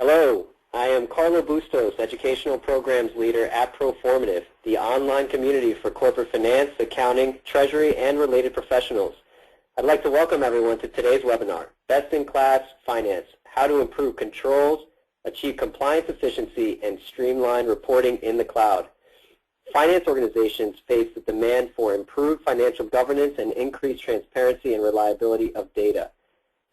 Hello, I am Carlo Bustos, Educational Programs Leader at Proformative, the online community for corporate finance, accounting, treasury, and related professionals. I'd like to welcome everyone to today's webinar, Best in Class Finance, How to Improve Controls, Achieve Compliance Efficiency, and Streamline Reporting in the Cloud. Finance organizations face the demand for improved financial governance and increased transparency and reliability of data.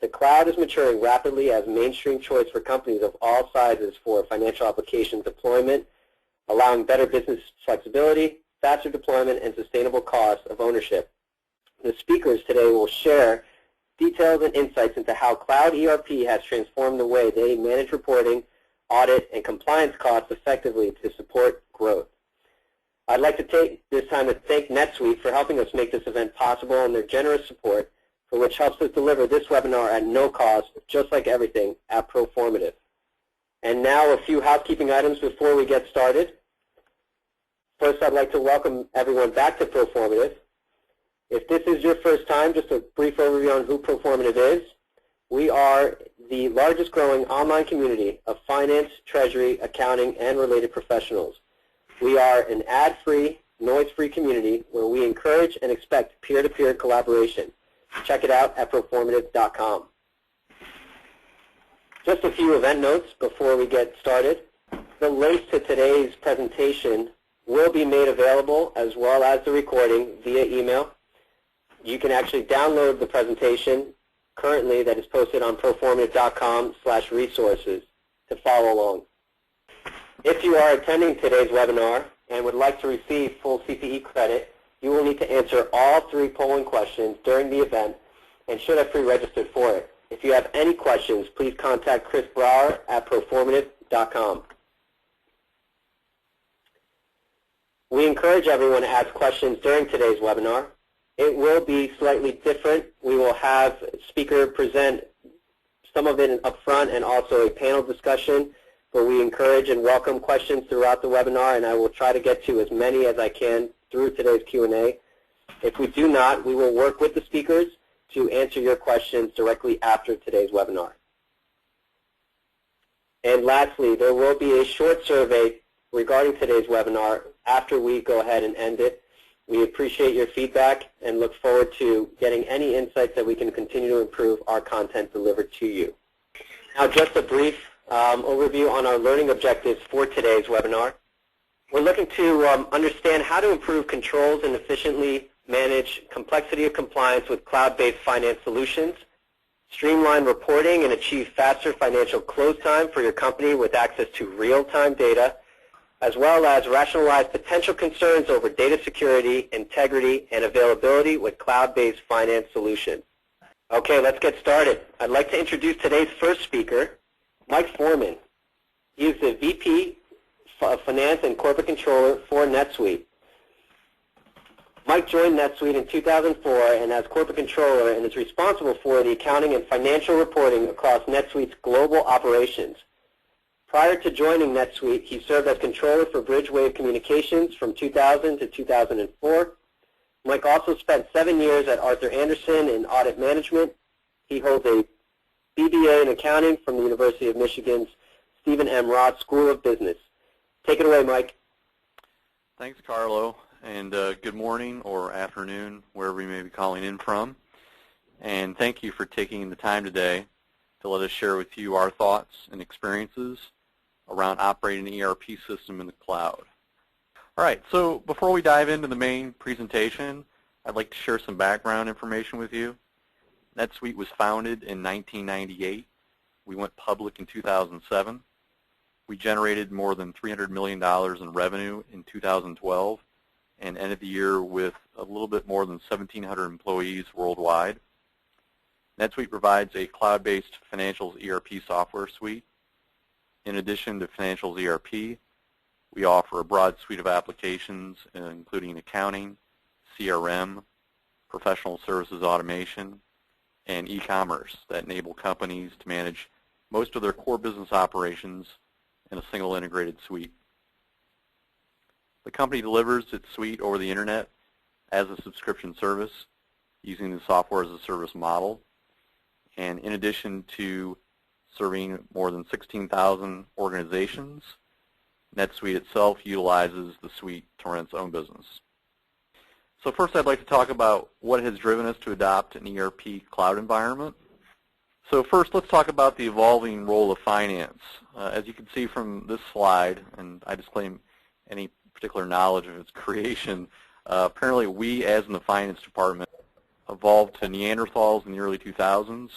The cloud is maturing rapidly as mainstream choice for companies of all sizes for financial application deployment, allowing better business flexibility, faster deployment, and sustainable cost of ownership. The speakers today will share details and insights into how cloud ERP has transformed the way they manage reporting, audit, and compliance costs effectively to support growth. I'd like to take this time to thank NetSuite for helping us make this event possible and their generous support, for which helps us deliver this webinar at no cost, just like everything at Proformative. And now a few housekeeping items before we get started. First, I'd like to welcome everyone back to Proformative. If this is your first time, just a brief overview on who Proformative is. We are the largest growing online community of finance, treasury, accounting, and related professionals. We are an ad-free, noise-free community where we encourage and expect peer-to-peer collaboration. Check it out at proformative.com. Just a few event notes before we get started. The links to today's presentation will be made available, as well as the recording, via email. You can actually download the presentation currently that is posted on proformative.com/resources to follow along. If you are attending today's webinar and would like to receive full CPE credit, you will need to answer all 3 polling questions during the event and should have pre-registered for it. If you have any questions, please contact Chris Brower at proformative.com. We encourage everyone to ask questions during today's webinar. It will be slightly different. We will have a speaker present some of it up front and also a panel discussion, but we encourage and welcome questions throughout the webinar, and I will try to get to as many as I can through today's Q&A. If we do not, we will work with the speakers to answer your questions directly after today's webinar. And lastly, there will be a short survey regarding today's webinar after we go ahead and end it. We appreciate your feedback and look forward to getting any insights that we can continue to improve our content delivered to you. Now, just a brief overview on our learning objectives for today's webinar. We're looking to understand how to improve controls and efficiently manage complexity of compliance with cloud-based finance solutions, streamline reporting and achieve faster financial close time for your company with access to real-time data, as well as rationalize potential concerns over data security, integrity, and availability with cloud-based finance solutions. Okay, let's get started. I'd like to introduce today's first speaker, Mike Forman. He is the VP of Finance and Corporate Controller for NetSuite. Mike joined NetSuite in 2004 and as Corporate Controller and is responsible for the accounting and financial reporting across NetSuite's global operations. Prior to joining NetSuite, he served as Controller for Bridgewave Communications from 2000 to 2004. Mike also spent 7 years at Arthur Andersen in audit management. He holds a BBA in accounting from the University of Michigan's Stephen M. Roth School of Business. Take it away, Mike. Thanks, Carlo, and good morning or afternoon, wherever you may be calling in from. And thank you for taking the time today to let us share with you our thoughts and experiences around operating an ERP system in the cloud. All right, so before we dive into the main presentation, I'd like to share some background information with you. NetSuite was founded in 1998. We went public in 2007. We generated more than $300 million in revenue in 2012 and ended the year with a little bit more than 1,700 employees worldwide. NetSuite provides a cloud-based financials ERP software suite. In addition to financials ERP, we offer a broad suite of applications including accounting, CRM, professional services automation, and e-commerce that enable companies to manage most of their core business operations in a single integrated suite. The company delivers its suite over the internet as a subscription service using the software as a service model. And in addition to serving more than 16,000 organizations. NetSuite itself utilizes the suite to run its own business. So first I'd like to talk about what has driven us to adopt an ERP cloud environment. So first let's talk about the evolving role of finance. As you can see from this slide, and I disclaim any particular knowledge of its creation, apparently we, as in the finance department, evolved to Neanderthals in the early 2000s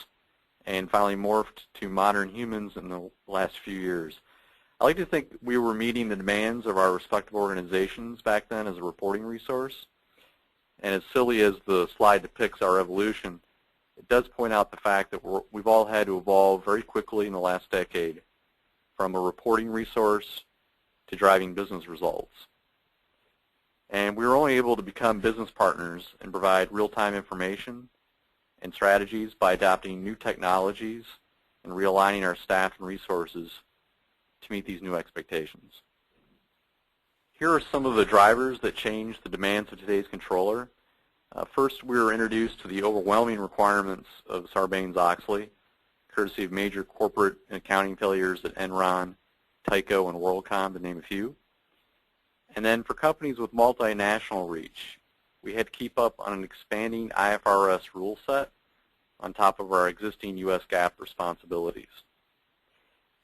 and finally morphed to modern humans in the last few years. I like to think we were meeting the demands of our respective organizations back then as a reporting resource. And as silly as the slide depicts our evolution, it does point out the fact that we've all had to evolve very quickly in the last decade from a reporting resource to driving business results. And we were only able to become business partners and provide real-time information and strategies by adopting new technologies and realigning our staff and resources to meet these new expectations. Here are some of the drivers that changed the demands of today's controller. First, we were introduced to the overwhelming requirements of Sarbanes-Oxley, courtesy of major corporate and accounting failures at Enron, Tyco, and WorldCom, to name a few. And then for companies with multinational reach, we had to keep up on an expanding IFRS rule set on top of our existing U.S. GAAP responsibilities.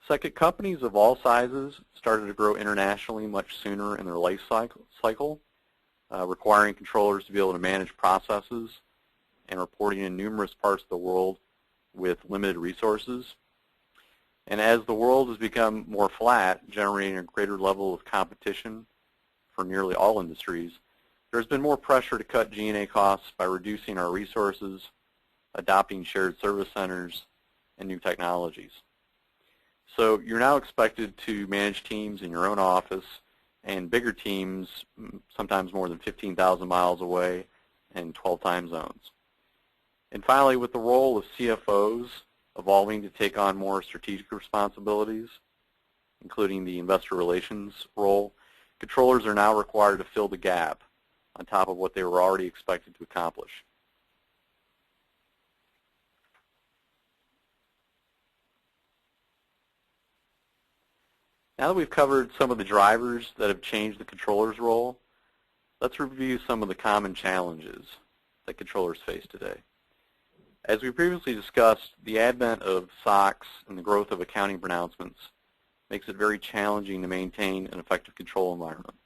Second, companies of all sizes started to grow internationally much sooner in their life cycle, requiring controllers to be able to manage processes and reporting in numerous parts of the world with limited resources. And as the world has become more flat, generating a greater level of competition for nearly all industries, there's been more pressure to cut G&A costs by reducing our resources, adopting shared service centers, and new technologies. So you're now expected to manage teams in your own office and bigger teams, sometimes more than 15,000 miles away and 12 time zones. And finally, with the role of CFOs evolving to take on more strategic responsibilities, including the investor relations role, controllers are now required to fill the gap on top of what they were already expected to accomplish. Now that we've covered some of the drivers that have changed the controller's role, let's review some of the common challenges that controllers face today. As we previously discussed, the advent of SOX and the growth of accounting pronouncements makes it very challenging to maintain an effective control environment.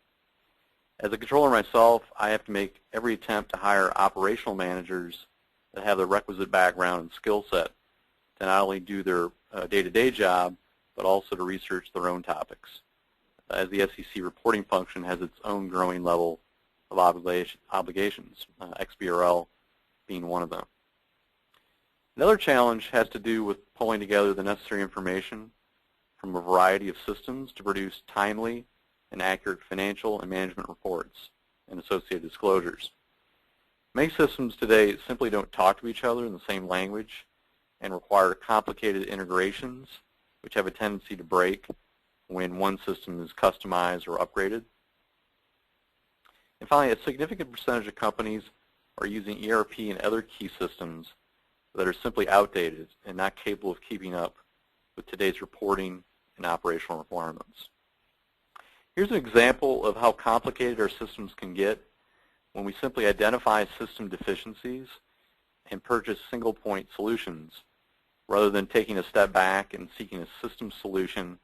As a controller myself, I have to make every attempt to hire operational managers that have the requisite background and skill set to not only do their day-to-day job, but also to research their own topics, as the SEC reporting function has its own growing level of obligations, XBRL being one of them. Another challenge has to do with pulling together the necessary information from a variety of systems to produce timely and accurate financial and management reports and associated disclosures. Many systems today simply don't talk to each other in the same language and require complicated integrations which have a tendency to break when one system is customized or upgraded. And finally, a significant percentage of companies are using ERP and other key systems that are simply outdated and not capable of keeping up with today's reporting and operational requirements. Here's an example of how complicated our systems can get when we simply identify system deficiencies and purchase single-point solutions rather than taking a step back and seeking a system solution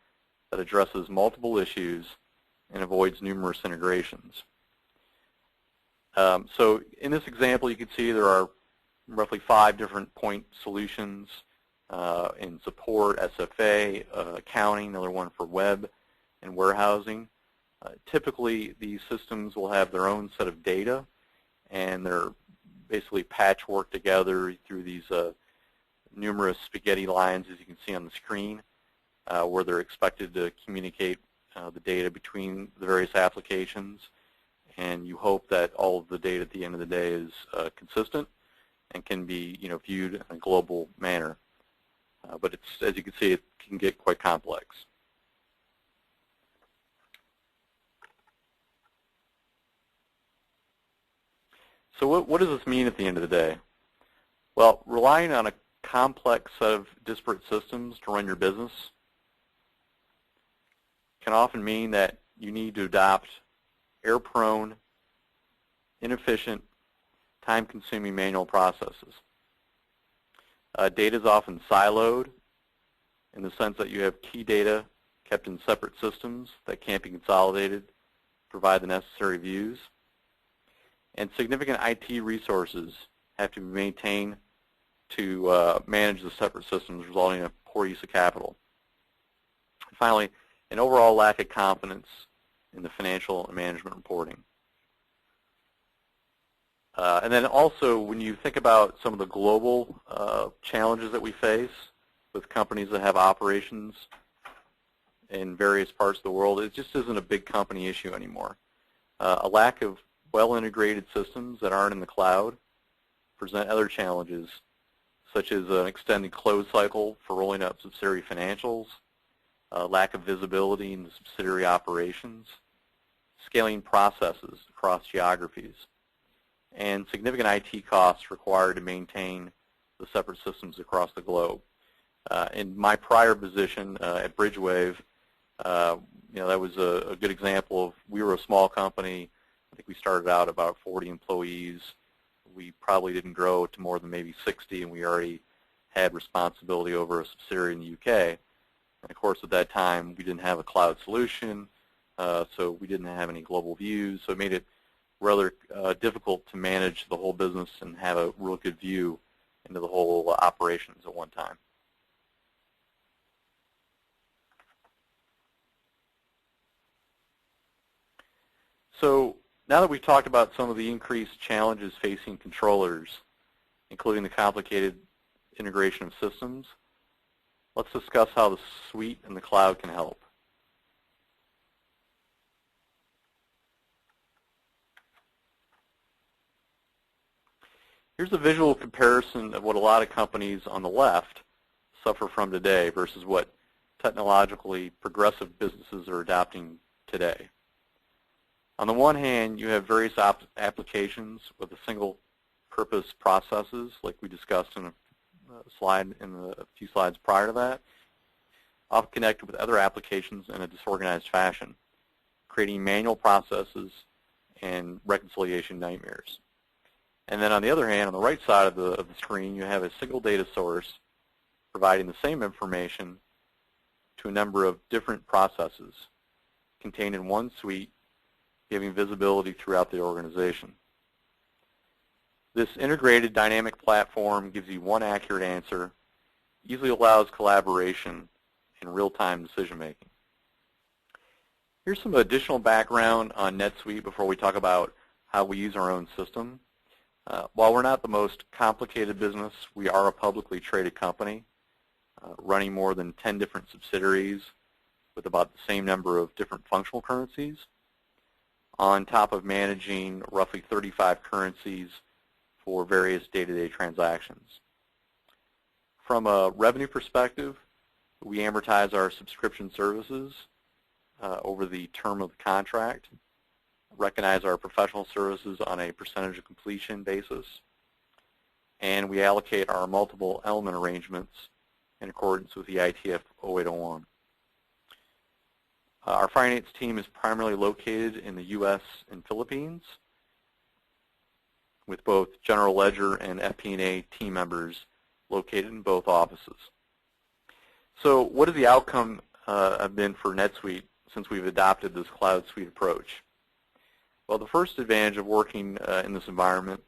that addresses multiple issues and avoids numerous integrations. So in this example, you can see there are roughly 5 different point solutions in support, SFA, accounting, another one for web and warehousing. Typically, these systems will have their own set of data, and they're basically patchwork together through these numerous spaghetti lines, as you can see on the screen, where they're expected to communicate the data between the various applications, and you hope that all of the data at the end of the day is consistent and can be viewed in a global manner. But it's, as you can see, it can get quite complex. So what does this mean at the end of the day? Well, relying on a complex set of disparate systems to run your business can often mean that you need to adopt error-prone, inefficient, time-consuming manual processes. Data is often siloed in the sense that you have key data kept in separate systems that can't be consolidated to provide the necessary views. And significant IT resources have to be maintained to manage the separate systems, resulting in a poor use of capital. Finally, an overall lack of confidence in the financial and management reporting. And then also, when you think about some of the global challenges that we face with companies that have operations in various parts of the world, it just isn't a big company issue anymore. A lack of well-integrated systems that aren't in the cloud present other challenges, such as an extended close cycle for rolling up subsidiary financials, lack of visibility in the subsidiary operations, scaling processes across geographies, and significant IT costs required to maintain the separate systems across the globe. In my prior position at Bridgewave, that was a good example of, we were a small company. I think we started out about 40 employees. We probably didn't grow to more than maybe 60, and we already had responsibility over a subsidiary in the UK. And of course, at that time, we didn't have a cloud solution, so we didn't have any global views, so it made it rather difficult to manage the whole business and have a real good view into the whole operations at one time. So now that we've talked about some of the increased challenges facing controllers, including the complicated integration of systems, let's discuss how the suite and the cloud can help. Here's a visual comparison of what a lot of companies on the left suffer from today versus what technologically progressive businesses are adopting today. On the one hand, you have various applications with a single purpose processes, like we discussed in a few slides prior to that, often connected with other applications in a disorganized fashion, creating manual processes and reconciliation nightmares. And then on the other hand, on the right side of the screen, you have a single data source providing the same information to a number of different processes contained in one suite, giving visibility throughout the organization. This integrated dynamic platform gives you one accurate answer, easily allows collaboration and real-time decision-making. Here's some additional background on NetSuite before we talk about how we use our own system. While we're not the most complicated business, we are a publicly traded company running more than 10 different subsidiaries with about the same number of different functional currencies, on top of managing roughly 35 currencies for various day-to-day transactions. From a revenue perspective, we amortize our subscription services over the term of the contract, recognize our professional services on a percentage of completion basis, and we allocate our multiple element arrangements in accordance with the ITF 0801. Our finance team is primarily located in the U.S. and Philippines, with both general ledger and FP&A team members located in both offices. So what has the outcome been for NetSuite since we've adopted this cloud suite approach? Well, the first advantage of working in this environment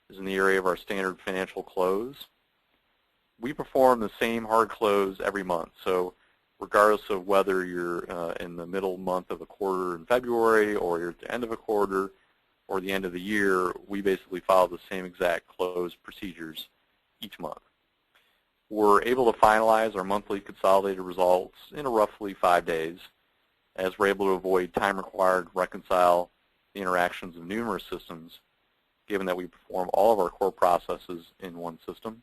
is in the area of our standard financial close. We perform the same hard close every month, so regardless of whether you're in the middle month of a quarter in February, or you're at the end of a quarter, or the end of the year, we basically follow the same exact close procedures each month. We're able to finalize our monthly consolidated results in roughly 5 days, as we're able to avoid time required to reconcile the interactions of numerous systems, given that we perform all of our core processes in one system.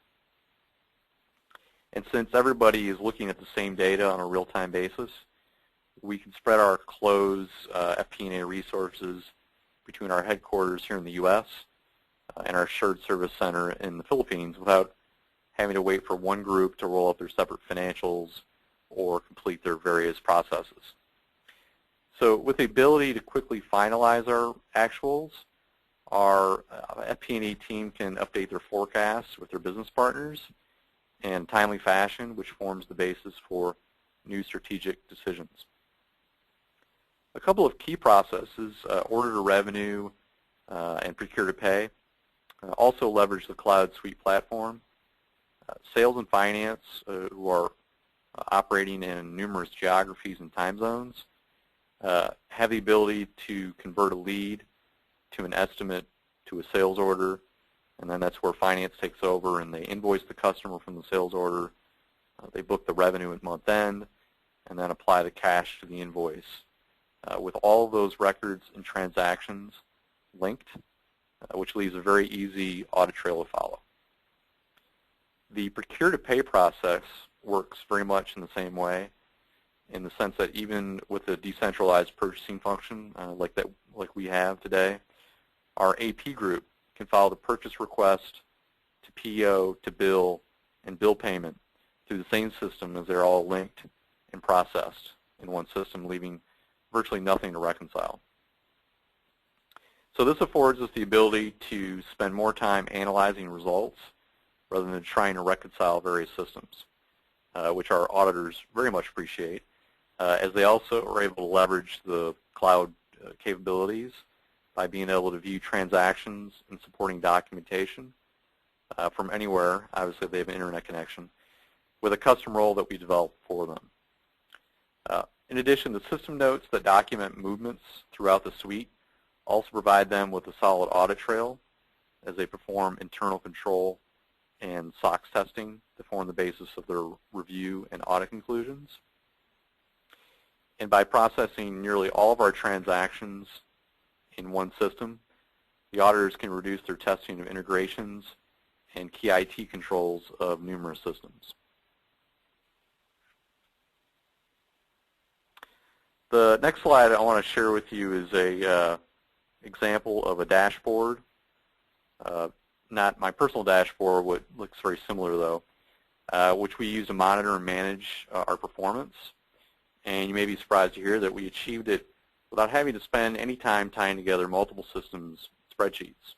And since everybody is looking at the same data on a real-time basis, we can spread our close FP&A resources between our headquarters here in the U.S. And our shared service center in the Philippines without having to wait for one group to roll up their separate financials or complete their various processes. So with the ability to quickly finalize our actuals, our FP&E team can update their forecasts with their business partners in a timely fashion, which forms the basis for new strategic decisions. A couple of key processes, order to revenue and procure to pay, also leverage the Cloud Suite platform. Sales and finance, who are operating in numerous geographies and time zones, have the ability to convert a lead to an estimate to a sales order, and then that's where finance takes over and they invoice the customer from the sales order. They book the revenue at month end and then apply the cash to the invoice. With all of those records and transactions linked, which leaves a very easy audit trail to follow. The procure-to-pay process works very much in the same way, in the sense that even with a decentralized purchasing function like we have today, our AP group can file the purchase request to PO to bill and bill payment through the same system, as they're all linked and processed in one system, leaving virtually nothing to reconcile. So this affords us the ability to spend more time analyzing results rather than trying to reconcile various systems, which our auditors very much appreciate, as they also are able to leverage the cloud capabilities by being able to view transactions and supporting documentation from anywhere. Obviously, if they have an internet connection, with a custom role that we developed for them. In addition, the system notes that document movements throughout the suite also provide them with a solid audit trail as they perform internal control and SOX testing to form the basis of their review and audit conclusions. And by processing nearly all of our transactions in one system, the auditors can reduce their testing of integrations and key IT controls of numerous systems. The next slide I want to share with you is a example of a dashboard. Not my personal dashboard, what looks very similar though, which we use to monitor and manage our performance. And you may be surprised to hear that we achieved it without having to spend any time tying together multiple systems spreadsheets.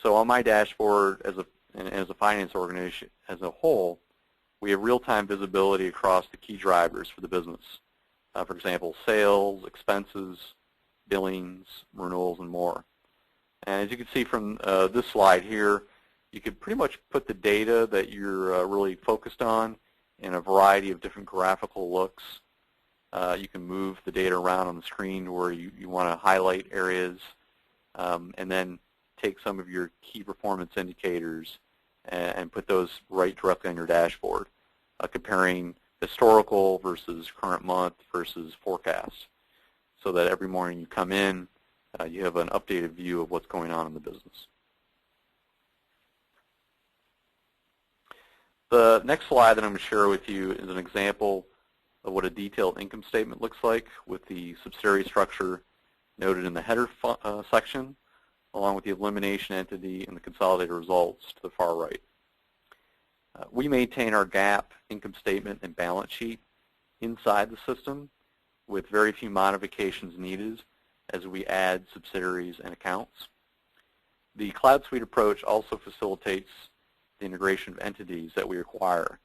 So on my dashboard, as a finance organization as a whole, we have real-time visibility across the key drivers for the business. For example, sales, expenses, billings, renewals, and more. And as you can see from this slide here, you could pretty much put the data that you're really focused on in a variety of different graphical looks. You can move the data around on the screen where you want to highlight areas, and then take some of your key performance indicators and put those right directly on your dashboard, comparing historical versus current month versus forecast, so that every morning you come in, you have an updated view of what's going on in the business. The next slide that I'm going to share with you is an example of what a detailed income statement looks like, with the subsidiary structure noted in the header section, along with the elimination entity and the consolidated results to the far right. We maintain our GAAP income statement and balance sheet inside the system with very few modifications needed as we add subsidiaries and accounts. The Cloud Suite approach also facilitates the integration of entities that we acquire,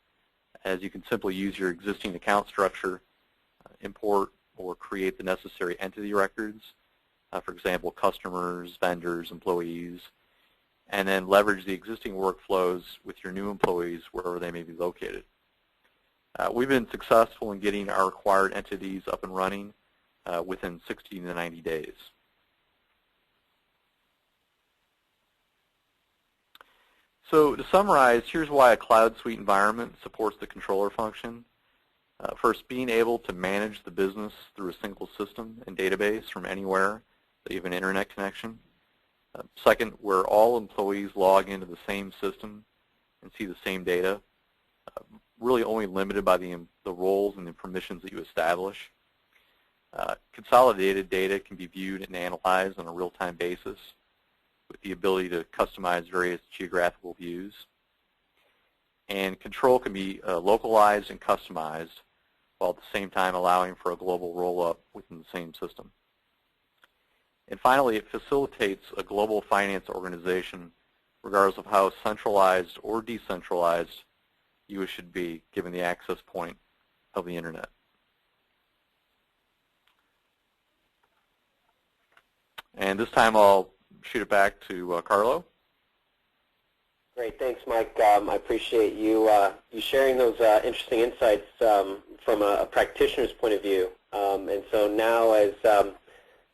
as you can simply use your existing account structure, import or create the necessary entity records, for example, customers, vendors, employees, and then leverage the existing workflows with your new employees wherever they may be located. We've been successful in getting our acquired entities up and running within 60 to 90 days. So to summarize, here's why a Cloud Suite environment supports the controller function. First, being able to manage the business through a single system and database from anywhere that you have an internet connection. Second, where all employees log into the same system and see the same data, really only limited by the roles and the permissions that you establish. Consolidated data can be viewed and analyzed on a real-time basis with the ability to customize various geographical views. And control can be localized and customized, while at the same time allowing for a global roll-up within the same system. And finally, it facilitates a global finance organization regardless of how centralized or decentralized you should be given the access point of the Internet. And this time I'll shoot it back to Carlo. Great, thanks, Mike. I appreciate you sharing those interesting insights from a practitioner's point of view. And so now, as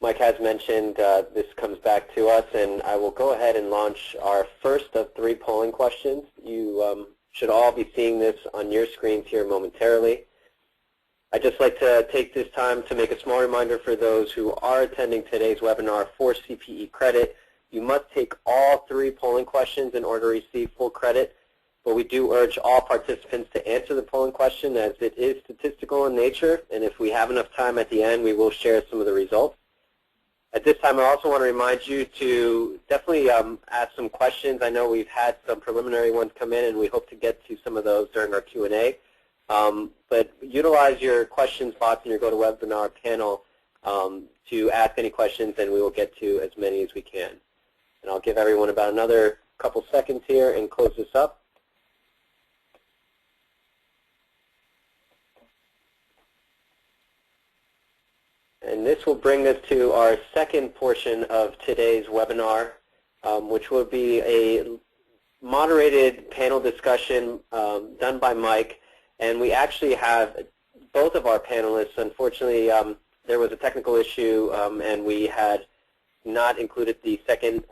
Mike has mentioned, this comes back to us, and I will go ahead and launch our first of 3 polling questions. You should all be seeing this on your screens here momentarily. I'd just like to take this time to make a small reminder for those who are attending today's webinar for CPE credit. You must take all 3 polling questions in order to receive full credit, but we do urge all participants to answer the polling question as it is statistical in nature, and if we have enough time at the end, we will share some of the results. At this time, I also want to remind you to definitely ask some questions. I know we've had some preliminary ones come in, and we hope to get to some of those during our Q&A. But utilize your questions box in your GoToWebinar panel to ask any questions, and we will get to as many as we can. And I'll give everyone about another couple seconds here and close this up. And this will bring us to our second portion of today's webinar, which will be a moderated panel discussion done by Mike. And we actually have both of our panelists. Unfortunately, there was a technical issue, and we had not included the second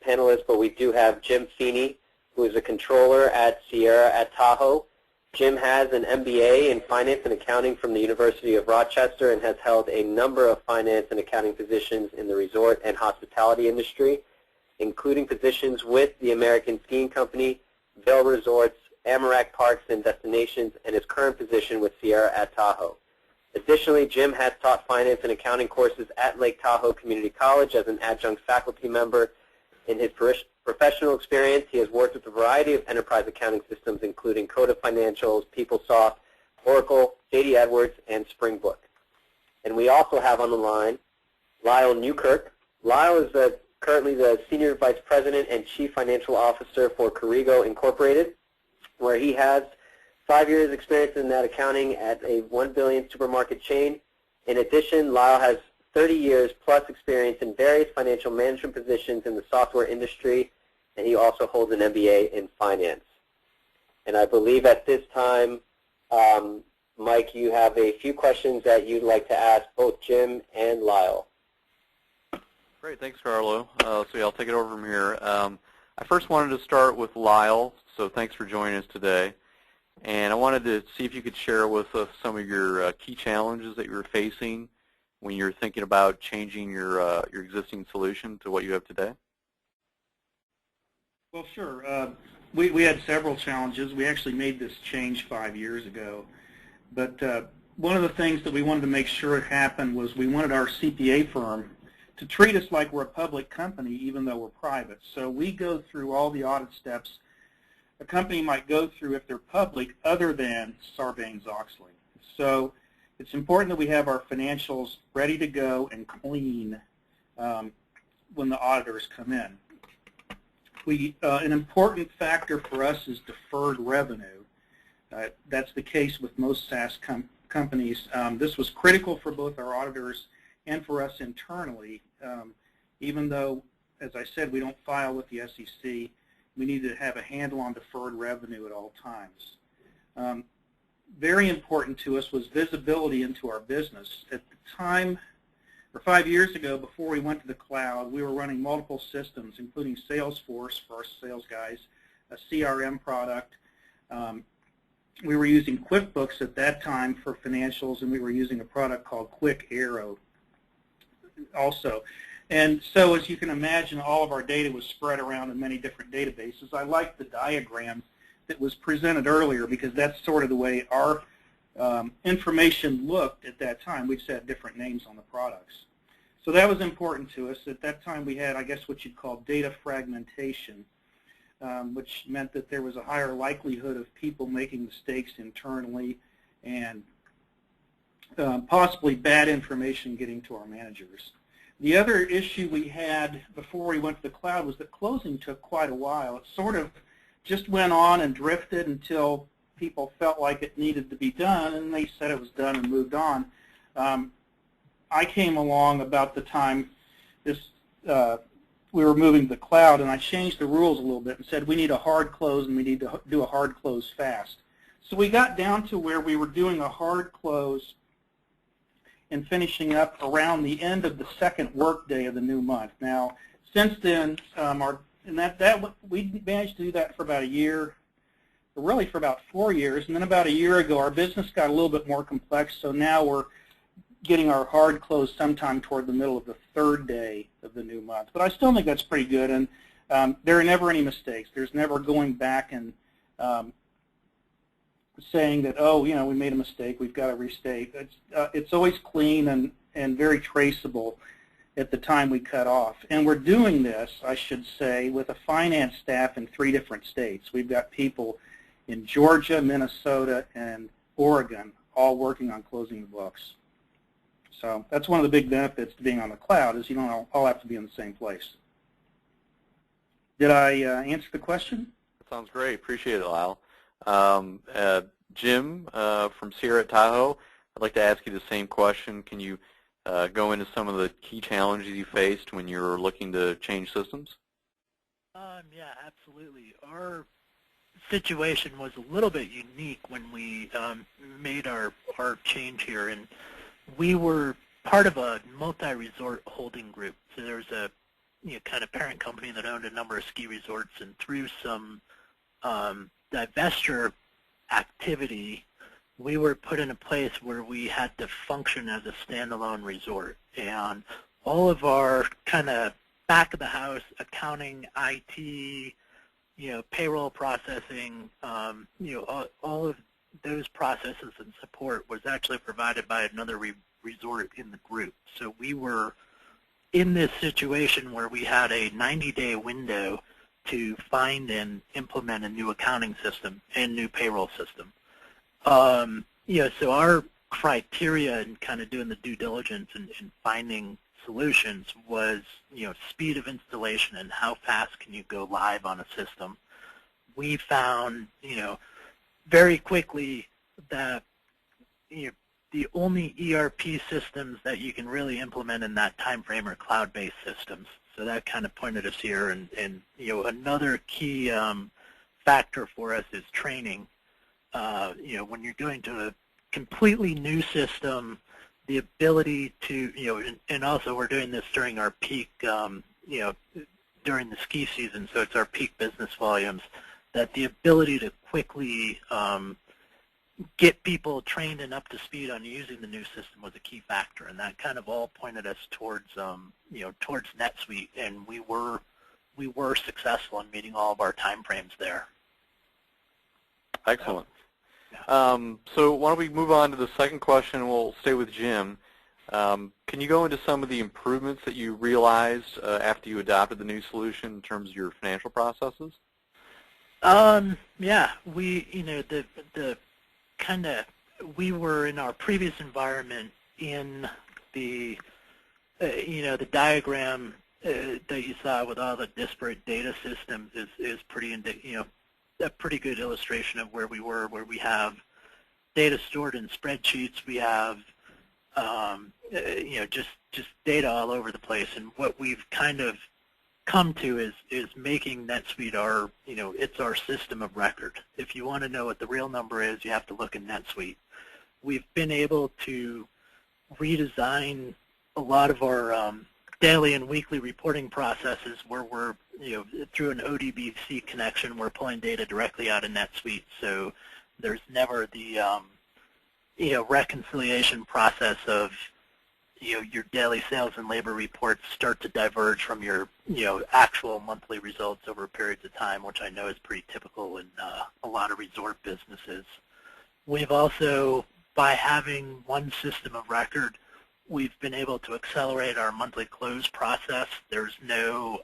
panelist, but we do have Jim Feeney, who is a controller at Sierra at Tahoe. Jim has an MBA in Finance and Accounting from the University of Rochester and has held a number of finance and accounting positions in the resort and hospitality industry, including positions with the American Skiing Company, Vail Resorts, Amarak Parks and Destinations, and his current position with Sierra at Tahoe. Additionally, Jim has taught finance and accounting courses at Lake Tahoe Community College as an adjunct faculty member. In his professional experience, he has worked with a variety of enterprise accounting systems, including Coda Financials, PeopleSoft, Oracle, J.D. Edwards, and Springbook. And we also have on the line Lyle Newkirk. Lyle is currently the Senior Vice President and Chief Financial Officer for Corrigo Incorporated, where he has 5 years experience in that accounting at a $1 billion supermarket chain. In addition, Lyle has 30 years plus experience in various financial management positions in the software industry, and he also holds an MBA in finance. And I believe at this time, Mike, you have a few questions that you'd like to ask both Jim and Lyle. Great, thanks, Carlo. So yeah, I'll take it over from here. I first wanted to start with Lyle, so thanks for joining us today. And I wanted to see if you could share with us some of your key challenges that you're facing when you're thinking about changing your existing solution to what you have today. Well, sure. We had several challenges. We actually made this change 5 years ago. But one of the things that we wanted to make sure happened was we wanted our CPA firm to treat us like we're a public company even though we're private. So we go through all the audit steps a company might go through if they're public other than Sarbanes-Oxley. So it's important that we have our financials ready to go and clean when the auditors come in. An important factor for us is deferred revenue. That's the case with most SaaS companies. This was critical for both our auditors and for us internally. Even though, as I said, we don't file with the SEC, we need to have a handle on deferred revenue at all times. Very important to us was visibility into our business. At the time, or 5 years ago, before we went to the cloud, we were running multiple systems, including Salesforce for our sales guys, a CRM product. We were using QuickBooks at that time for financials, and we were using a product called Quick Arrow also. And so, as you can imagine, all of our data was spread around in many different databases. I like the diagram that was presented earlier because that's sort of the way our information looked at that time. We just had different names on the products. So that was important to us. At that time, we had, I guess, what you'd call data fragmentation. which meant that there was a higher likelihood of people making mistakes internally and possibly bad information getting to our managers. The other issue we had before we went to the cloud was that closing took quite a while. It sort of just went on and drifted until people felt like it needed to be done, and they said it was done and moved on. I came along about the time we were moving to the cloud, and I changed the rules a little bit and said we need a hard close and we need to do a hard close fast. So we got down to where we were doing a hard close and finishing up around the end of the second workday of the new month. Now, since then, we managed to do that for about a year, or really for about 4 years, and then about a year ago, our business got a little bit more complex, so now we're getting our hard close sometime toward the middle of the third day of the new month. But I still think that's pretty good, and there are never any mistakes. There's never going back and saying that, oh, you know, we made a mistake, we've got to restate. It's always clean and very traceable at the time we cut off. And we're doing this, I should say, with a finance staff in 3 different states. We've got people in Georgia, Minnesota, and Oregon all working on closing the books. So that's one of the big benefits to being on the cloud is you don't all have to be in the same place. Did I answer the question? That sounds great. Appreciate it, Lyle. Jim from Sierra at Tahoe, I'd like to ask you the same question. Can you go into some of the key challenges you faced when you were looking to change systems? Yeah, absolutely. Our situation was a little bit unique when we made our change here, and we were part of a multi-resort holding group. So there was a kind of parent company that owned a number of ski resorts, and through some divestiture activity, we were put in a place where we had to function as a standalone resort. And all of our kind of back of the house, accounting, IT, payroll processing, all of those processes and support was actually provided by another resort in the group. So we were in this situation where we had a 90-day window to find and implement a new accounting system and new payroll system. So our criteria in kind of doing the due diligence and finding solutions was, speed of installation and how fast can you go live on a system. We found, very quickly that the only ERP systems that you can really implement in that time frame are cloud-based systems. So that kind of pointed us here. And another key factor for us is training. When you're going to a completely new system, the ability to, and also we're doing this during our peak, during the ski season, so it's our peak business volumes, that the ability to quickly get people trained and up to speed on using the new system was a key factor, and that kind of all pointed us towards, towards NetSuite, and we were successful in meeting all of our time frames there. Excellent. So why don't we move on to the second question, and we'll stay with Jim. Can you go into some of the improvements that you realized after you adopted the new solution in terms of your financial processes? Yeah, we were in our previous environment in the, the diagram that you saw with all the disparate data systems is pretty, a pretty good illustration of where we were, where we have data stored in spreadsheets. We have, just data all over the place. And what we've kind of come to is making NetSuite our, it's our system of record. If you want to know what the real number is, you have to look in NetSuite. We've been able to redesign a lot of our daily and weekly reporting processes where we're, through an ODBC connection, we're pulling data directly out of NetSuite. So there's never the, reconciliation process of, your daily sales and labor reports start to diverge from your, actual monthly results over periods of time, which I know is pretty typical in a lot of resort businesses. We've also, by having one system of record, we've been able to accelerate our monthly close process. There's no,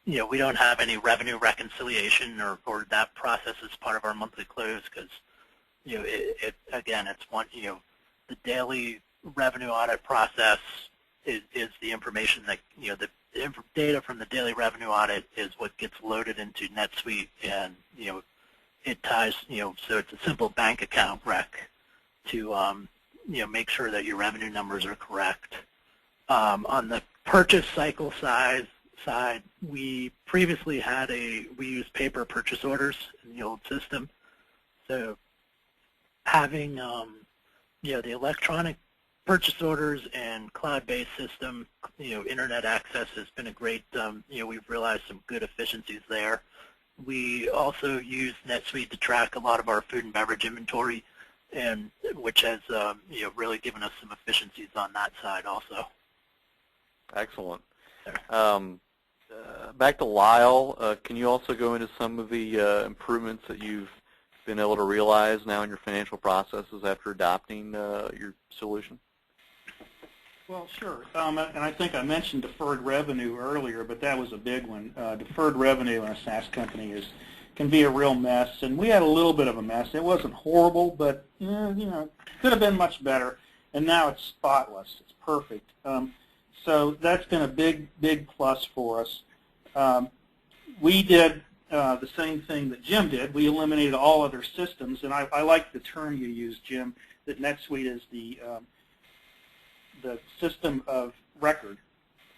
we don't have any revenue reconciliation or that process as part of our monthly close because, again, it's one, the daily revenue audit process is the information that, the data from the daily revenue audit is what gets loaded into NetSuite, and, it ties, so it's a simple bank account rec to, make sure that your revenue numbers are correct. On the purchase cycle side, we previously we used paper purchase orders in the old system. So having, the electronic purchase orders and cloud-based system, internet access has been a great, we've realized some good efficiencies there. We also use NetSuite to track a lot of our food and beverage inventory, and which has, really given us some efficiencies on that side also. Excellent. Back to Lyle, can you also go into some of the improvements that you've been able to realize now in your financial processes after adopting your solution? Well, sure. And I think I mentioned deferred revenue earlier, but that was a big one. Deferred revenue in a SaaS company can be a real mess, and we had a little bit of a mess. It wasn't horrible, but could have been much better. And now it's spotless. It's perfect. So that's been a big plus for us. We did the same thing that Jim did. We eliminated all other systems, and I like the term you used, Jim, that NetSuite is the system of record,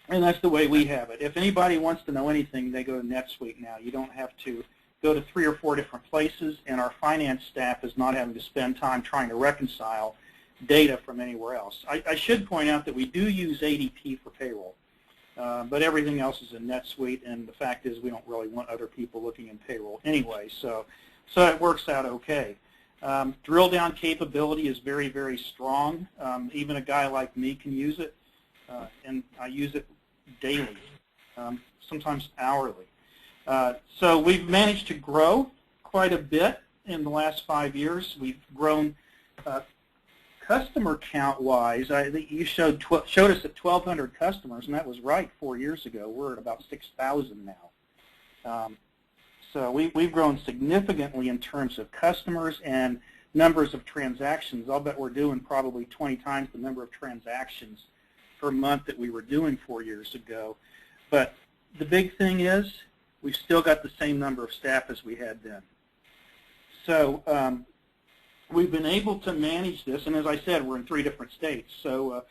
and that's the way we have it. If anybody wants to know anything, they go to NetSuite now. You don't have to go to 3 or 4 different places, and our finance staff is not having to spend time trying to reconcile data from anywhere else. I should point out that we do use ADP for payroll, but everything else is in NetSuite, and the fact is we don't really want other people looking in payroll anyway, so it works out okay. Drill down capability is very, very strong. Even a guy like me can use it, and I use it daily, sometimes hourly. So we've managed to grow quite a bit in the last 5 years. We've grown customer count-wise. I think you showed us at 1,200 customers, and that was right 4 years ago. We're at about 6,000 now. So we've grown significantly in terms of customers and numbers of transactions. I'll bet we're doing probably 20 times the number of transactions per month that we were doing 4 years ago. But the big thing is we've still got the same number of staff as we had then. So we've been able to manage this, and as I said, we're in 3 different states. So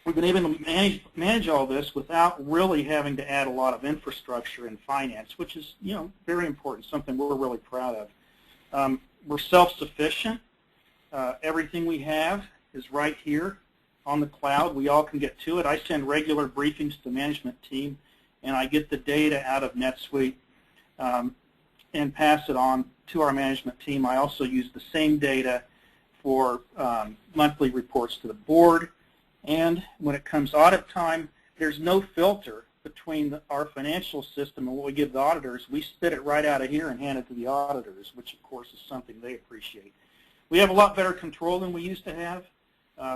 we've been able to manage all this without really having to add a lot of infrastructure in finance, which is, very important, something we're really proud of. We're self-sufficient. Everything we have is right here on the cloud. We all can get to it. I send regular briefings to the management team, and I get the data out of NetSuite and pass it on to our management team. I also use the same data for monthly reports to the board. And when it comes audit time, there's no filter between our financial system and what we give the auditors. We spit it right out of here and hand it to the auditors, which, of course, is something they appreciate. We have a lot better control than we used to have.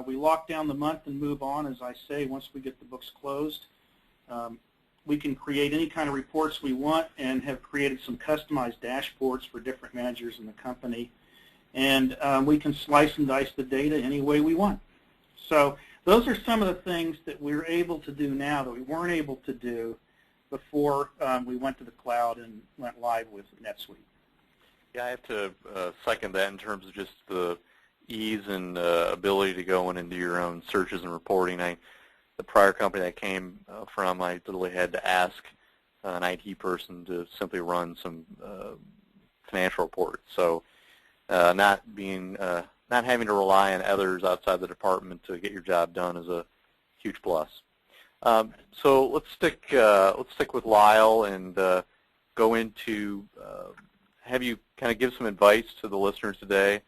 We lock down the month and move on, as I say, once we get the books closed. We can create any kind of reports we want and have created some customized dashboards for different managers in the company. And we can slice and dice the data any way we want. So those are some of the things that we're able to do now that we weren't able to do before we went to the cloud and went live with NetSuite. Yeah, I have to second that in terms of just the ease and ability to go in and do your own searches and reporting. The prior company I came from, I literally had to ask an IT person to simply run some financial reports. So not having to rely on others outside the department to get your job done is a huge plus. So let's stick with Lyle and go into have you kind of give some advice to the listeners today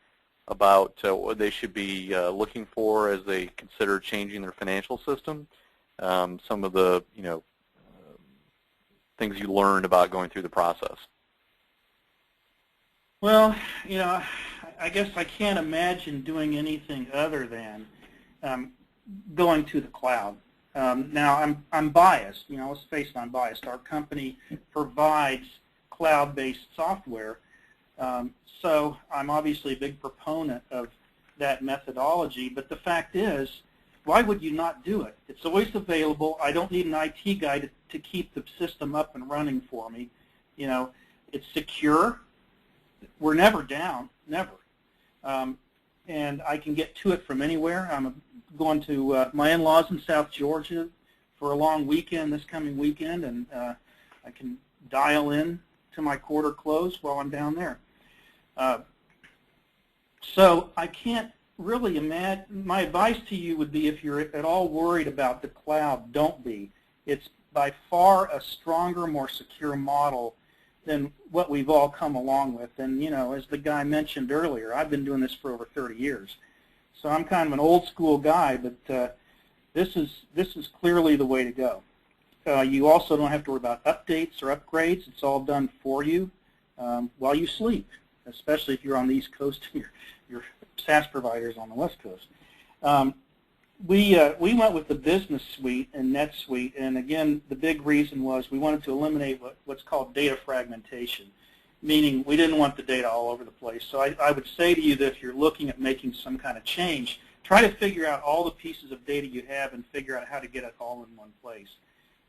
about what they should be looking for as they consider changing their financial system. Some of the things you learned about going through the process. Well, I guess I can't imagine doing anything other than going to the cloud. Now, I'm biased. Let's face it, I'm biased. Our company provides cloud-based software, so I'm obviously a big proponent of that methodology. But the fact is, why would you not do it? It's always available. I don't need an IT guy to keep the system up and running for me. It's secure. We're never down, never. And I can get to it from anywhere. I'm going to my in-laws in South Georgia for a long weekend this coming weekend, and I can dial in to my quarter close while I'm down there. So I can't really imagine. My advice to you would be, if you're at all worried about the cloud, don't be. It's by far a stronger, more secure model than what we've all come along with. And as the guy mentioned earlier, I've been doing this for over 30 years. So I'm kind of an old school guy, but this is clearly the way to go. You also don't have to worry about updates or upgrades. It's all done for you while you sleep, especially if you're on the East Coast and your SaaS providers on the West Coast. We went with the Business Suite and NetSuite, and again, the big reason was we wanted to eliminate what's called data fragmentation, meaning we didn't want the data all over the place. So I would say to you that if you're looking at making some kind of change, try to figure out all the pieces of data you have and figure out how to get it all in one place.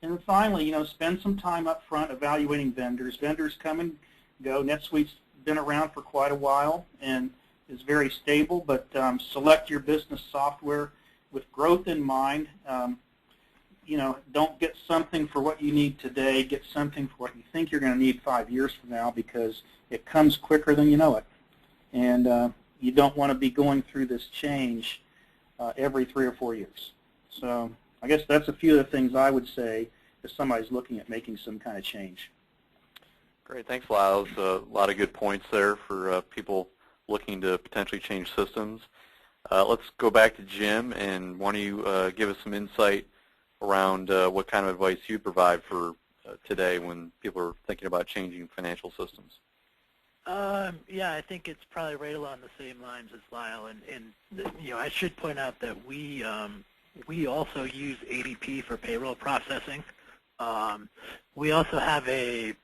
And then finally, spend some time up front evaluating vendors. Vendors come and go. NetSuite's been around for quite a while and is very stable, but select your business software with growth in mind. Don't get something for what you need today. Get something for what you think you're going to need 5 years from now, because it comes quicker than you know it. And you don't want to be going through this change every 3 or 4 years. So I guess that's a few of the things I would say if somebody's looking at making some kind of change. Great, thanks a lot. That was a lot of good points there for people looking to potentially change systems. Let's go back to Jim, and why don't you give us some insight around what kind of advice you provide for today when people are thinking about changing financial systems. Yeah, I think it's probably right along the same lines as Lyle, and I should point out that we also use ADP for payroll processing. We also have a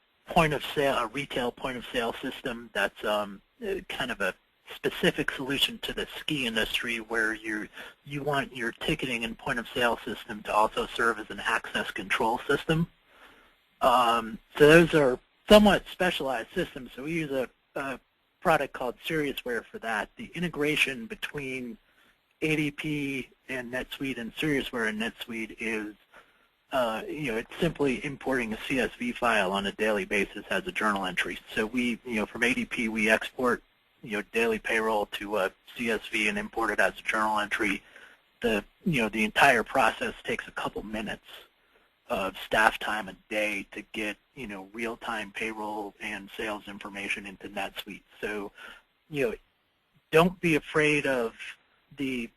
retail point of sale system that's kind of a specific solution to the ski industry, where you want your ticketing and point of sale system to also serve as an access control system. So those are somewhat specialized systems. So we use a product called SeriousWare for that. The integration between ADP and NetSuite and SeriousWare and NetSuite is it's simply importing a CSV file on a daily basis as a journal entry. So we, from ADP, we export, daily payroll to a CSV and import it as a journal entry. The entire process takes a couple minutes of staff time a day to get, real-time payroll and sales information into NetSuite. So, don't be afraid of if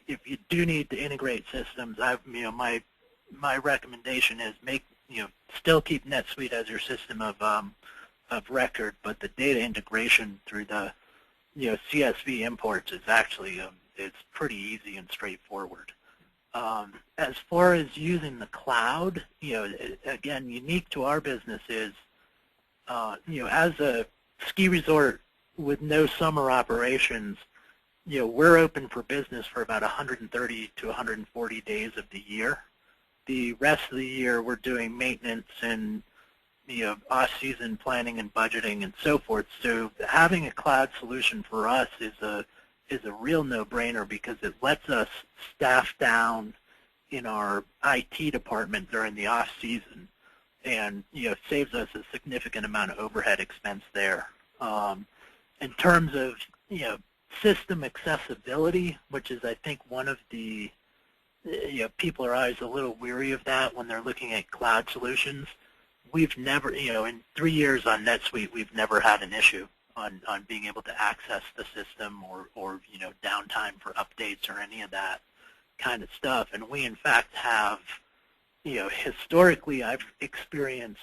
you do need to integrate systems, my recommendation is still keep NetSuite as your system of record, but the data integration through the CSV imports is actually it's pretty easy and straightforward. As far as using the cloud, again, unique to our business is as a ski resort with no summer operations, we're open for business for about 130 to 140 days of the year. The rest of the year we're doing maintenance and off-season planning and budgeting and so forth. So having a cloud solution for us is a real no-brainer, because it lets us staff down in our IT department during the off-season, and saves us a significant amount of overhead expense there. In terms of system accessibility, which is I think one of the people are always a little weary of that when they're looking at cloud solutions. We've never, in 3 years on NetSuite, we've never had an issue on being able to access the system or downtime for updates or any of that kind of stuff. And we, in fact, have, historically, I've experienced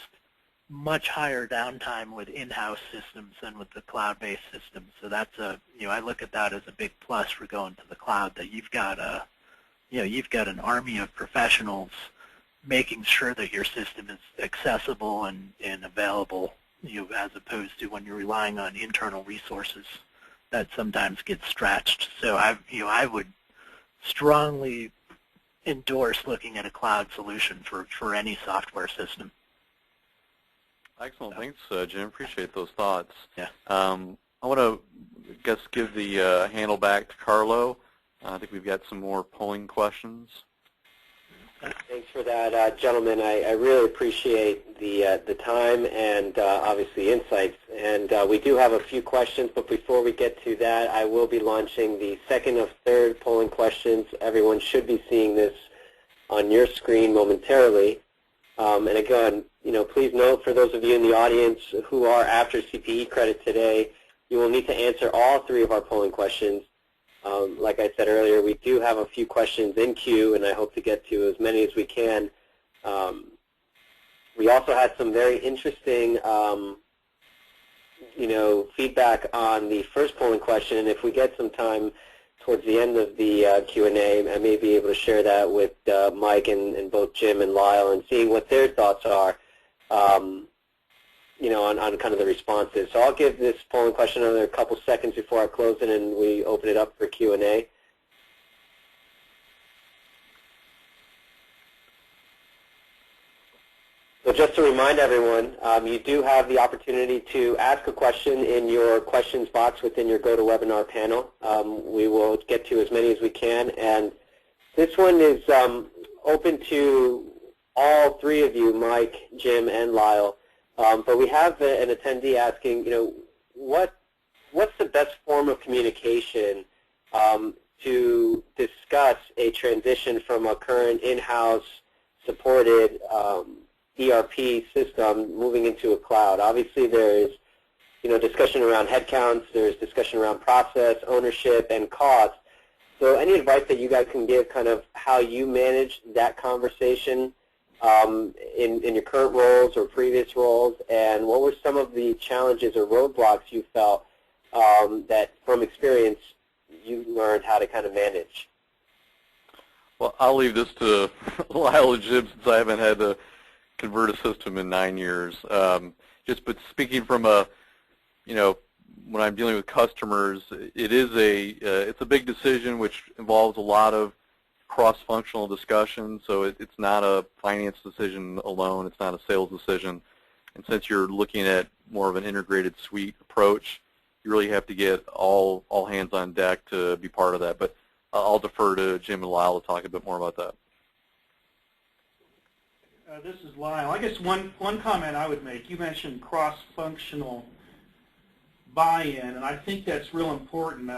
much higher downtime with in-house systems than with the cloud-based systems. So that's I look at that as a big plus for going to the cloud, that you've got you've got an army of professionals making sure that your system is accessible and available, as opposed to when you're relying on internal resources that sometimes get stretched. So I would strongly endorse looking at a cloud solution for any software system. Excellent. Thanks, Jim. Appreciate those thoughts. Yeah. I want to, give the handle back to Carlo. I think we've got some more polling questions. Thanks for that, gentlemen. I really appreciate the time and obviously insights. And we do have a few questions, but before we get to that, I will be launching the second of third polling questions. Everyone should be seeing this on your screen momentarily. And again, please note for those of you in the audience who are after CPE credit today, you will need to answer all three of our polling questions. Like I said earlier, we do have a few questions in queue, and I hope to get to as many as we can. We also had some very interesting, feedback on the first polling question, and if we get some time towards the end of the Q&A, I may be able to share that with Mike and both Jim and Lyle, and seeing what their thoughts are, on kind of the responses. So I'll give this polling question another couple seconds before I close it and we open it up for Q&A. So just to remind everyone, you do have the opportunity to ask a question in your questions box within your GoToWebinar panel. We will get to as many as we can, and this one is open to all three of you, Mike, Jim, and Lyle. But we have an attendee asking, what's the best form of communication to discuss a transition from a current in-house supported ERP system moving into a cloud? Obviously, there is, discussion around headcounts. There's discussion around process, ownership, and cost. So, any advice that you guys can give, kind of how you manage that conversation in your current roles or previous roles, and what were some of the challenges or roadblocks you felt that, from experience, you learned how to kind of manage? Well, I'll leave this to Lyle and Jim, since I haven't had to convert a system in 9 years. But speaking from when I'm dealing with customers, it's a big decision which involves a lot of cross-functional discussion. So it's not a finance decision alone. It's not a sales decision. And since you're looking at more of an integrated suite approach, you really have to get all hands on deck to be part of that. But I'll defer to Jim and Lyle to talk a bit more about that. This is Lyle. I guess one comment I would make, you mentioned cross-functional buy-in, and I think that's real important.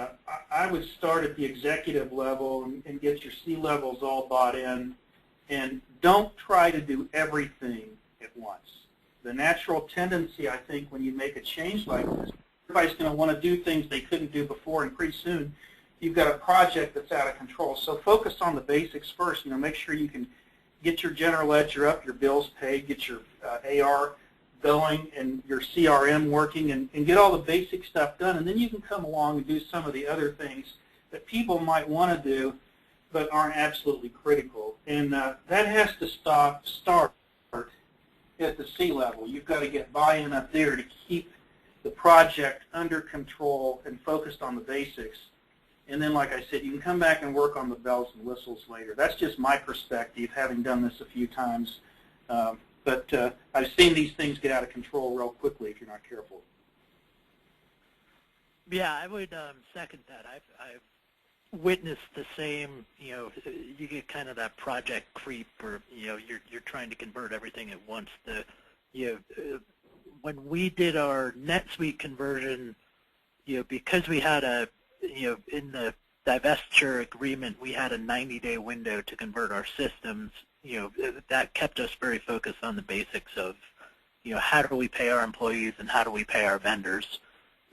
I would start at the executive level and get your C-levels all bought in, and don't try to do everything at once. The natural tendency, I think, when you make a change like this, everybody's going to want to do things they couldn't do before, and pretty soon you've got a project that's out of control. So focus on the basics first. Make sure you can get your general ledger up, your bills paid, get your AR going and your CRM working, and get all the basic stuff done, and then you can come along and do some of the other things that people might want to do but aren't absolutely critical. And that has to start at the C level. You've got to get buy-in up there to keep the project under control and focused on the basics. And then, like I said, you can come back and work on the bells and whistles later. That's just my perspective, having done this a few times. But I've seen these things get out of control real quickly if you're not careful. Yeah, I would second that. I've witnessed the same. You get kind of that project creep, or you're trying to convert everything at once. When we did our NetSuite conversion, because we had in the divestiture agreement, we had a 90-day window to convert our systems. That kept us very focused on the basics of, how do we pay our employees and how do we pay our vendors.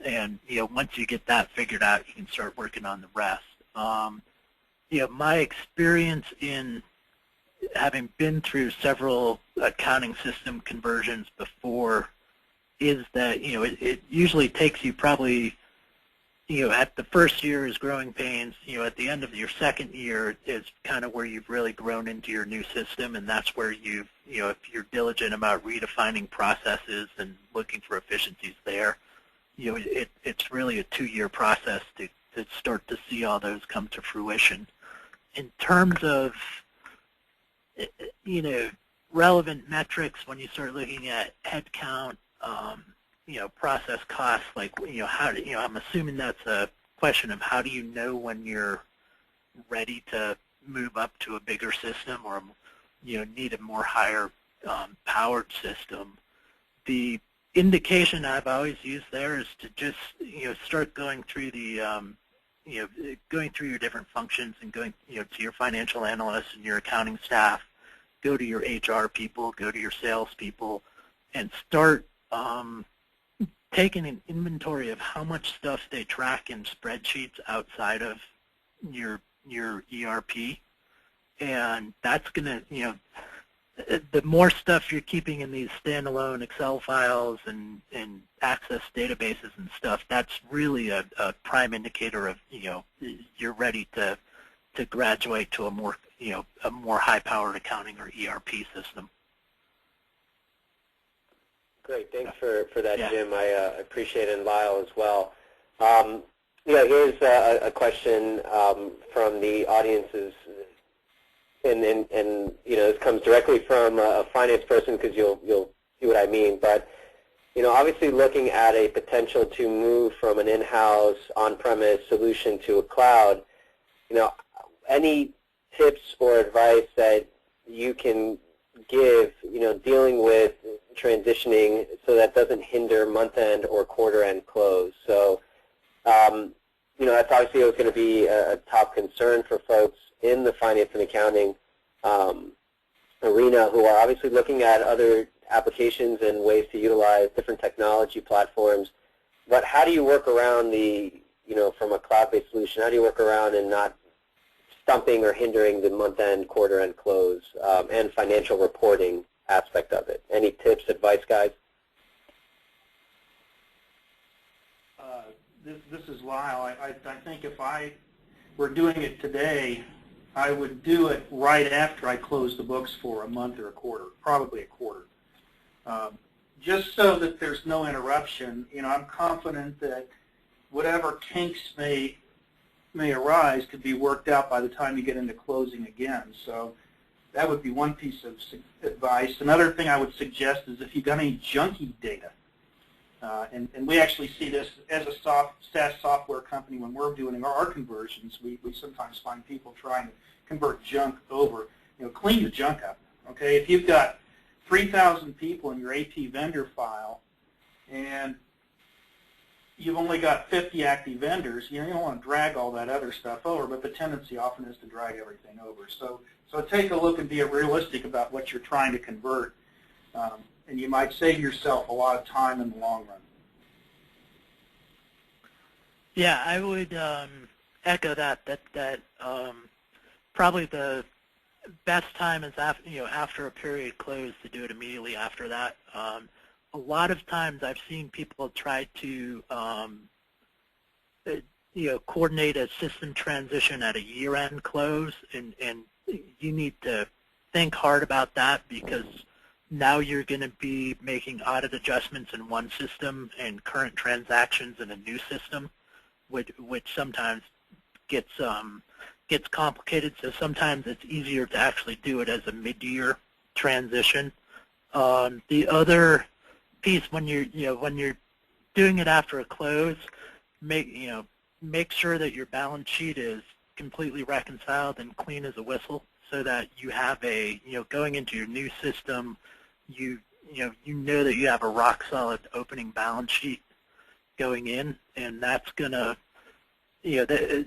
And, once you get that figured out, you can start working on the rest. My experience in having been through several accounting system conversions before is that, it usually takes you probably, at the first year is growing pains. At the end of your second year is kind of where you've really grown into your new system, and that's where if you're diligent about redefining processes and looking for efficiencies there, it's really a 2-year process to start to see all those come to fruition. In terms of, relevant metrics, when you start looking at headcount, process costs, like, I'm assuming that's a question of how do you know when you're ready to move up to a bigger system or, need a more higher powered system. The indication I've always used there is to just, start going through the, going through your different functions and going, to your financial analysts and your accounting staff, go to your HR people, go to your sales people, and start taking an inventory of how much stuff they track in spreadsheets outside of your ERP. And that's going to, the more stuff you're keeping in these standalone Excel files and Access databases and stuff, that's really a prime indicator of, you're ready to graduate to a more, a more high-powered accounting or ERP system. Great, thanks for that, Yeah. Jim. I appreciate it, and Lyle as well. Here's a question from the audiences, and this comes directly from a finance person, because you'll see what I mean. But obviously, looking at a potential to move from an in-house on-premise solution to a cloud, any tips or advice that you can give, dealing with transitioning so that doesn't hinder month-end or quarter-end close. So, that's obviously going to be a top concern for folks in the finance and accounting arena who are obviously looking at other applications and ways to utilize different technology platforms. But how do you work around from a cloud-based solution, how do you work around and not stumping or hindering the month-end, quarter-end close and financial reporting aspect of it? Any tips, advice, guys? This is Lyle. I think if I were doing it today, I would do it right after I close the books for a month or a quarter, probably a quarter. Just so that there's no interruption. I'm confident that whatever kinks may arise could be worked out by the time you get into closing again. So that would be one piece of advice. Another thing I would suggest is if you've got any junky data, and we actually see this as a SaaS software company when we're doing our conversions, we sometimes find people trying to convert junk over. Clean your junk up. Okay, if you've got 3,000 people in your AP vendor file and you've only got 50 active vendors, you don't want to drag all that other stuff over, but the tendency often is to drag everything over. So take a look and be realistic about what you're trying to convert, and you might save yourself a lot of time in the long run. Yeah, I would echo that probably the best time is after a period close to do it immediately after that. A lot of times I've seen people try to coordinate a system transition at a year-end close, and you need to think hard about that, because now you're going to be making audit adjustments in one system and current transactions in a new system, which sometimes gets complicated. So sometimes it's easier to actually do it as a mid-year transition. The other piece, when you're doing it after a close, make sure that your balance sheet is completely reconciled and clean as a whistle, so that you have going into your new system, you know that you have a rock solid opening balance sheet going in, and that's gonna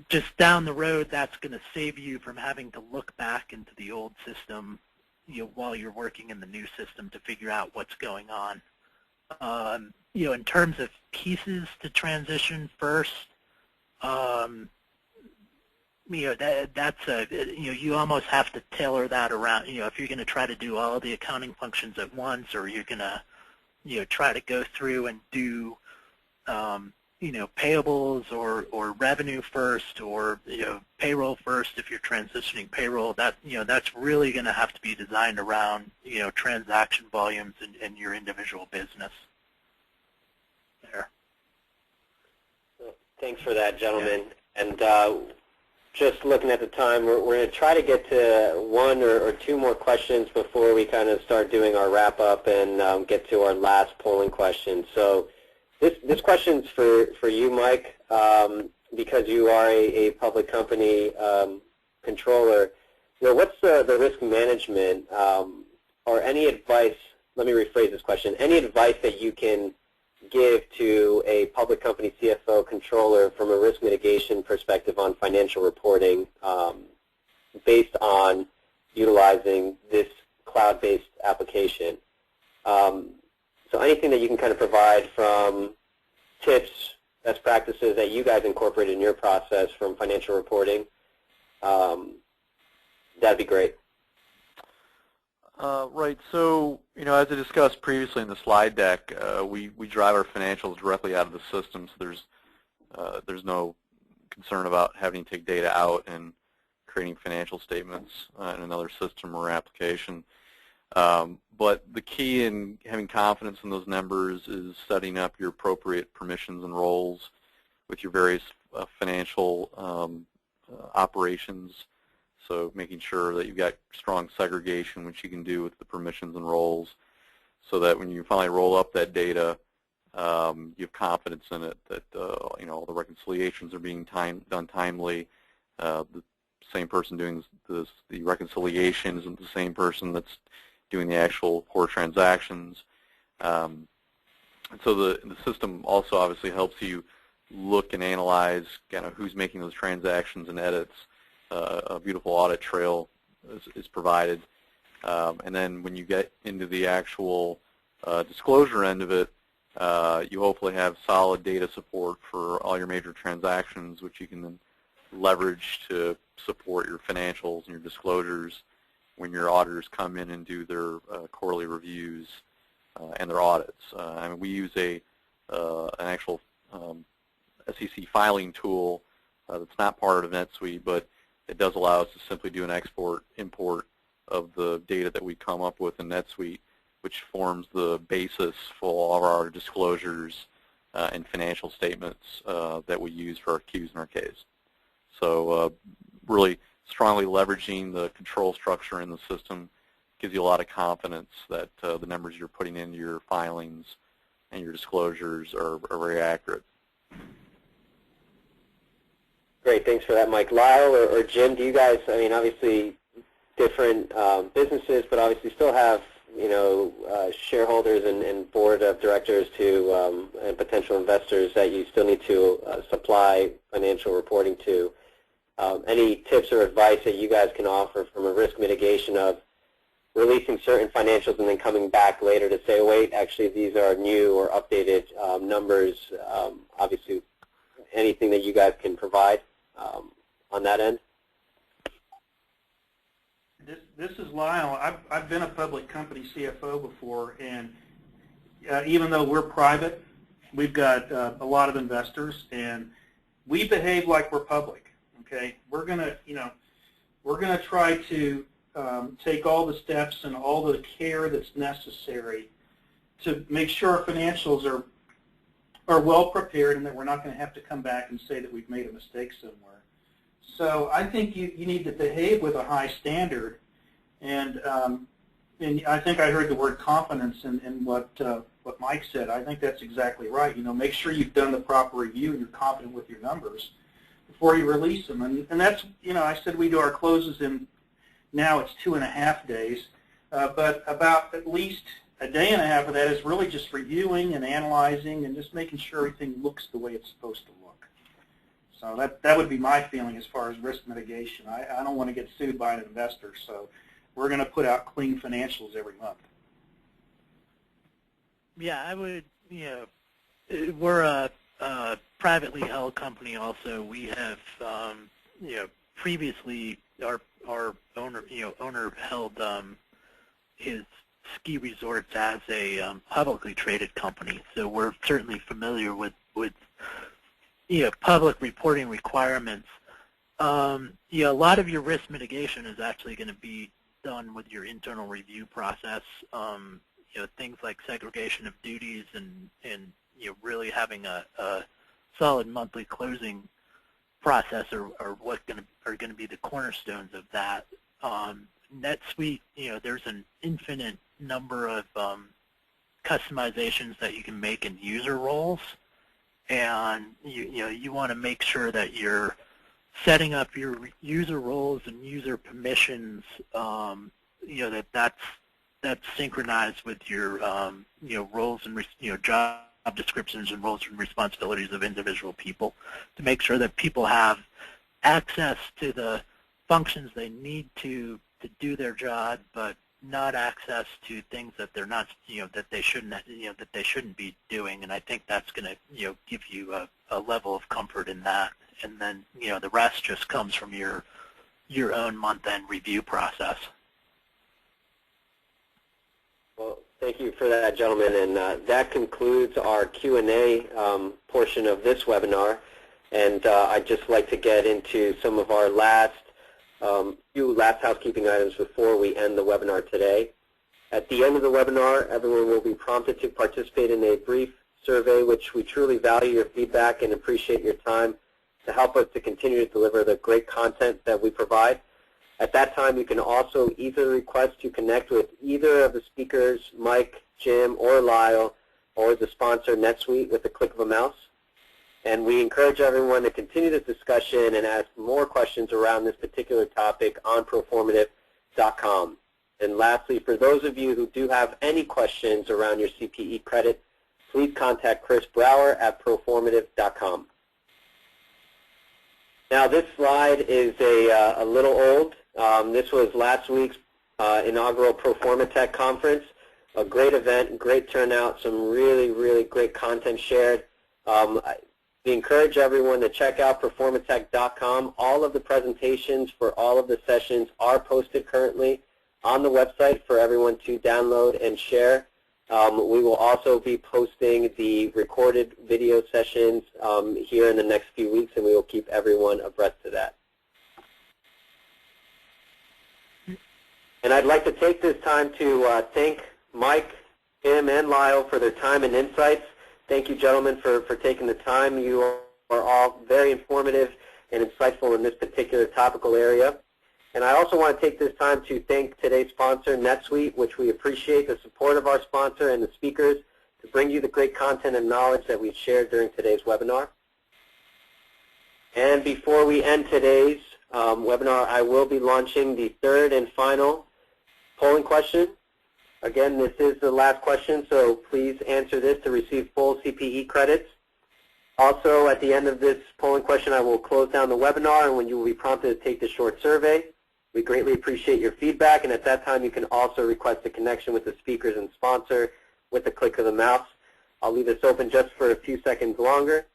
just down the road, that's gonna save you from having to look back into the old system while you're working in the new system to figure out what's going on. In terms of pieces to transition first, that's you almost have to tailor that around. If you're going to try to do all the accounting functions at once, or you're going to try to go through and do payables or revenue first, or payroll first if you're transitioning payroll. That's really going to have to be designed around transaction volumes in your individual business. There. Thanks for that, gentlemen. Yeah. And just looking at the time, we're going to try to get to one or two more questions before we kind of start doing our wrap-up and get to our last polling question. So this question's for you, Mike, because you are a public company controller. What's the risk management or any advice, let me rephrase this question, any advice that you can give to a public company CFO controller from a risk mitigation perspective on financial reporting based on utilizing this cloud-based application? So anything that you can kind of provide from tips, best practices that you guys incorporate in your process from financial reporting, that'd be great. Right. So, as I discussed previously in the slide deck, we drive our financials directly out of the system, so there's no concern about having to take data out and creating financial statements in another system or application. But the key in having confidence in those numbers is setting up your appropriate permissions and roles with your various financial operations. So making sure that you've got strong segregation, which you can do with the permissions and roles, so that when you finally roll up that data, you have confidence in it that all the reconciliations are being done timely. The same person doing the reconciliation isn't the same person that's doing the actual core transactions. And so the system also obviously helps you look and analyze kind of who's making those transactions and edits. A beautiful audit trail is provided. And then when you get into the actual disclosure end of it, you hopefully have solid data support for all your major transactions, which you can then leverage to support your financials and your disclosures when your auditors come in and do their quarterly reviews and their audits. I mean, we use an actual SEC filing tool that's not part of NetSuite, but it does allow us to simply do an export-import of the data that we come up with in NetSuite, which forms the basis for all of our disclosures and financial statements that we use for our Qs and our Ks. So really strongly leveraging the control structure in the system gives you a lot of confidence that the numbers you're putting into your filings and your disclosures are very accurate. Great, thanks for that, Mike. Lyle or Jim, do you guys, I mean, obviously different businesses, but obviously still have, shareholders and board of directors to and potential investors that you still need to supply financial reporting to. Any tips or advice that you guys can offer from a risk mitigation of releasing certain financials and then coming back later to say, wait, actually these are new or updated numbers? Obviously, anything that you guys can provide on that end? This is Lyle. I've been a public company CFO before, and even though we're private, we've got a lot of investors, and we behave like we're public. Okay, we're gonna try to take all the steps and all the care that's necessary to make sure our financials are well prepared and that we're not going to have to come back and say that we've made a mistake somewhere. So I think you need to behave with a high standard, and I think I heard the word confidence in what Mike said. I think that's exactly right. Make sure you've done the proper review and you're confident with your numbers before you release them. And that's, I said we do our closes in, now it's 2.5 days, but about at least a day and a half of that is really just reviewing and analyzing and just making sure everything looks the way it's supposed to look. So that would be my feeling as far as risk mitigation. I don't want to get sued by an investor, so we're going to put out clean financials every month. Yeah, I would, we're a privately held company also. We have, previously our owner held his ski resorts as a publicly traded company, so we're certainly familiar with public reporting requirements, a lot of your risk mitigation is actually going to be done with your internal review process. Things like segregation of duties and really having a solid monthly closing process are going to be the cornerstones of that. NetSuite, there's an infinite number of customizations that you can make in user roles, and you want to make sure that you're setting up your user roles and user permissions, that's synchronized with your roles and job descriptions and roles and responsibilities of individual people, to make sure that people have access to the functions they need to do their job, but not access to things that they're not, that they shouldn't be doing. And I think that's going to, give you a level of comfort in that. And then, the rest just comes from your own month-end review process. Well, thank you for that, gentlemen. And that concludes our Q&A portion of this webinar. And I'd just like to get into some of our few last housekeeping items before we end the webinar today. At the end of the webinar, everyone will be prompted to participate in a brief survey, which we truly value your feedback and appreciate your time to help us to continue to deliver the great content that we provide. At that time, you can also either request to connect with either of the speakers, Mike, Jim, or Lyle, or the sponsor, NetSuite, with the click of a mouse. And we encourage everyone to continue this discussion and ask more questions around this particular topic on proformative.com. And lastly, for those of you who do have any questions around your CPE credit, please contact Chris Brower at proformative.com. Now, this slide is a little old. This was last week's inaugural Proforma Tech conference. A great event, great turnout, some really, really great content shared. We encourage everyone to check out proformatech.com. All of the presentations for all of the sessions are posted currently on the website for everyone to download and share. We will also be posting the recorded video sessions here in the next few weeks, and we will keep everyone abreast of that. And I'd like to take this time to thank Mike, Tim, and Lyle for their time and insights. Thank you, gentlemen, for taking the time. You are all very informative and insightful in this particular topical area. And I also want to take this time to thank today's sponsor, NetSuite, which we appreciate the support of our sponsor and the speakers to bring you the great content and knowledge that we've shared during today's webinar. And before we end today's webinar, I will be launching the third and final polling question. Again, this is the last question, so please answer this to receive full CPE credits. Also, at the end of this polling question, I will close down the webinar, and when you will be prompted to take the short survey. We greatly appreciate your feedback, and at that time, you can also request a connection with the speakers and sponsor with the click of the mouse. I'll leave this open just for a few seconds longer.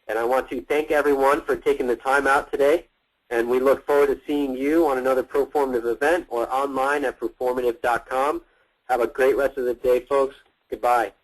And I want to thank everyone for taking the time out today, and we look forward to seeing you on another Proformative event or online at proformative.com. Have a great rest of the day, folks. Goodbye.